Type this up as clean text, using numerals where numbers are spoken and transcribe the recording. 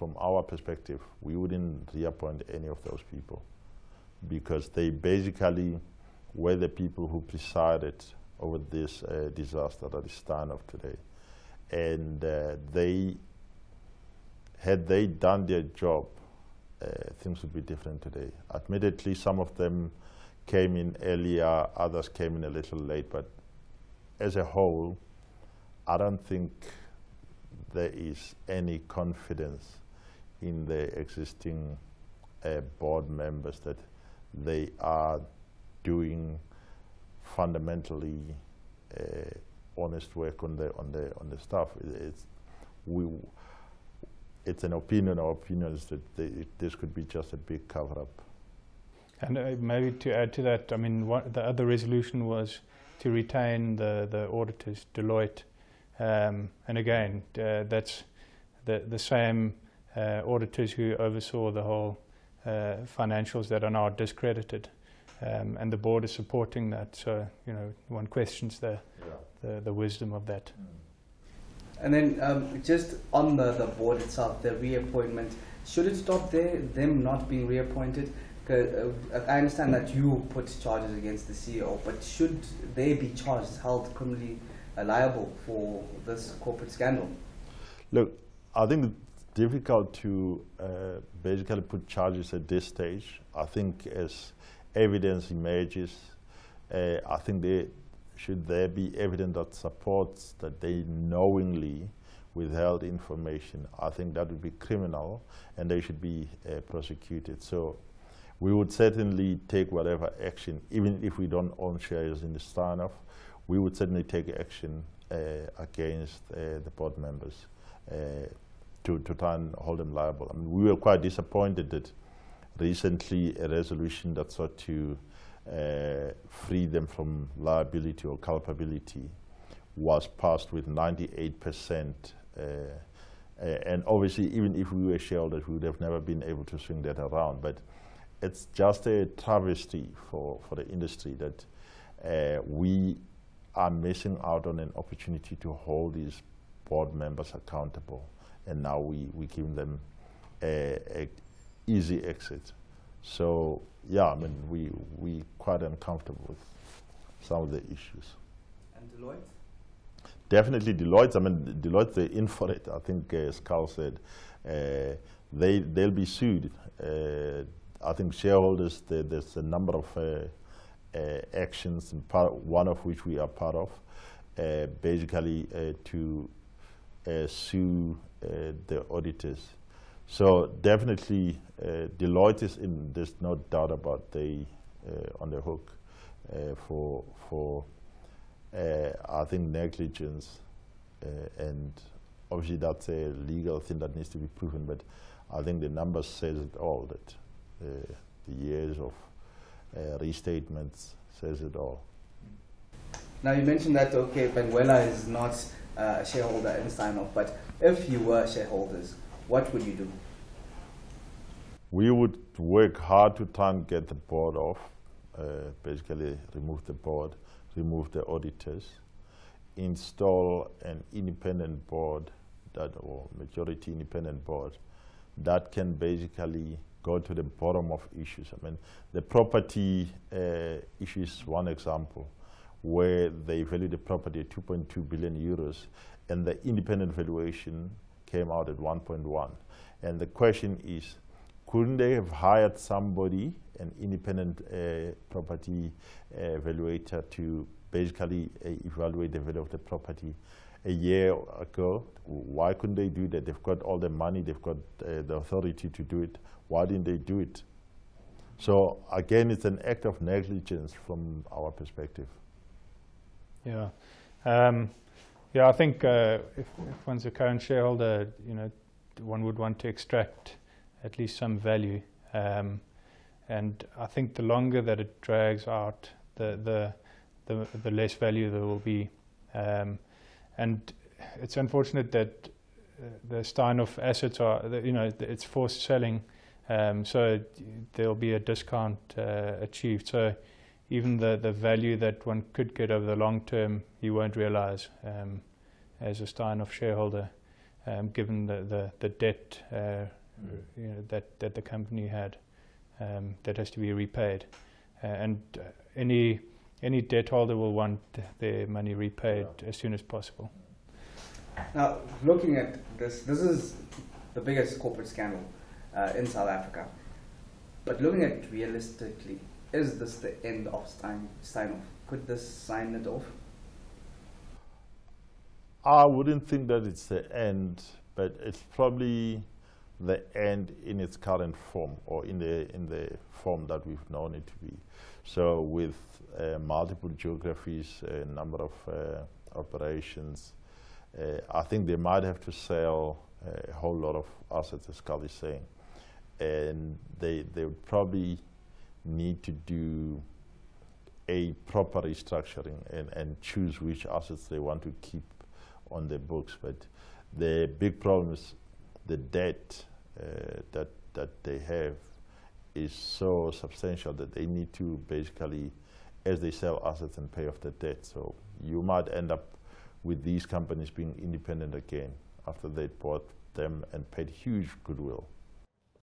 from our perspective, we wouldn't reappoint any of those people, because they basically were the people who presided over this disaster that is Steinhoff today. And had they done their job, things would be different today. Admittedly, some of them came in earlier, others came in a little late, but as a whole, I don't think there is any confidence in the existing board members that they are doing fundamentally honest work on the staff. It's an opinion. Our opinion is that this could be just a big cover-up. And maybe to add to that, I mean, the other resolution was to retain the auditors, Deloitte, and again, that's the same auditors who oversaw the whole financials that are now discredited, and the board is supporting that. So, you know, one questions the wisdom of that. And then just on the board itself, the reappointment, should it stop there, them not being reappointed? I understand that you put charges against the CEO, but should they be charged, held criminally liable for this corporate scandal? Look, I think it's difficult to basically put charges at this stage. I think as evidence emerges, I think should there be evidence that supports that they knowingly withheld information, I think that would be criminal and they should be prosecuted. So we would certainly take whatever action, even if we don't own shares in the Steinhoff, we would certainly take action against the board members to try and hold them liable. I mean, we were quite disappointed that recently a resolution that sought to free them from liability or culpability was passed with 98%. And obviously, even if we were shareholders, we would have never been able to swing that around. But it's just a travesty for the industry that we are missing out on an opportunity to hold these board members accountable. And now we give them an easy exit. So, yeah, I mean, we quite uncomfortable with some of the issues. And Deloitte? Definitely Deloitte. I mean, Deloitte, they're in for it. I think, as Karl said, they'll be sued. I think shareholders, there's a number of actions, one of which we are part of, basically to sue the auditors. So definitely Deloitte is in, there's no doubt about they on the hook for I think negligence, and obviously that's a legal thing that needs to be proven, but I think the numbers says it all, that the years of restatements says it all. Now you mentioned that, okay, Benguela is not a shareholder in Steinhoff, but if you were shareholders, what would you do? We would work hard to try and get the board off, basically remove the board, remove the auditors, install an independent board, or majority independent board, that can basically go to the bottom of issues. I mean, the property issue is one example, where they valued the property at 2.2 billion euros, and the independent valuation came out at 1.1. And the question is, couldn't they have hired somebody, an independent property evaluator, to basically evaluate the value of the property a year ago? Why couldn't they do that? They've got all the money, they've got the authority to do it. Why didn't they do it? So again, it's an act of negligence from our perspective. Yeah, yeah. I think if one's a current shareholder, you know, one would want to extract at least some value, and I think the longer that it drags out, the less value there will be, and it's unfortunate that the Steinhoff assets are, you know, it's forced selling, so there'll be a discount achieved. So even the value that one could get over the long term, you won't realize as a Steinhoff shareholder. given the debt that the company had that has to be repaid, and any debt holder will want their money repaid as soon as possible. Now, looking at this is the biggest corporate scandal in South Africa. But looking at it realistically, is this the end of Steinhoff? Could this sign it off? I wouldn't think that it's the end, but it's probably the end in its current form, or in the form that we've known it to be. So with multiple geographies, a number of operations, I think they might have to sell a whole lot of assets, as Karl is saying. And they would probably need to do a proper restructuring and choose which assets they want to keep on their books. But the big problem is the debt that they have is so substantial that they need to basically, as they sell assets, and pay off the debt. So you might end up with these companies being independent again after they bought them and paid huge goodwill.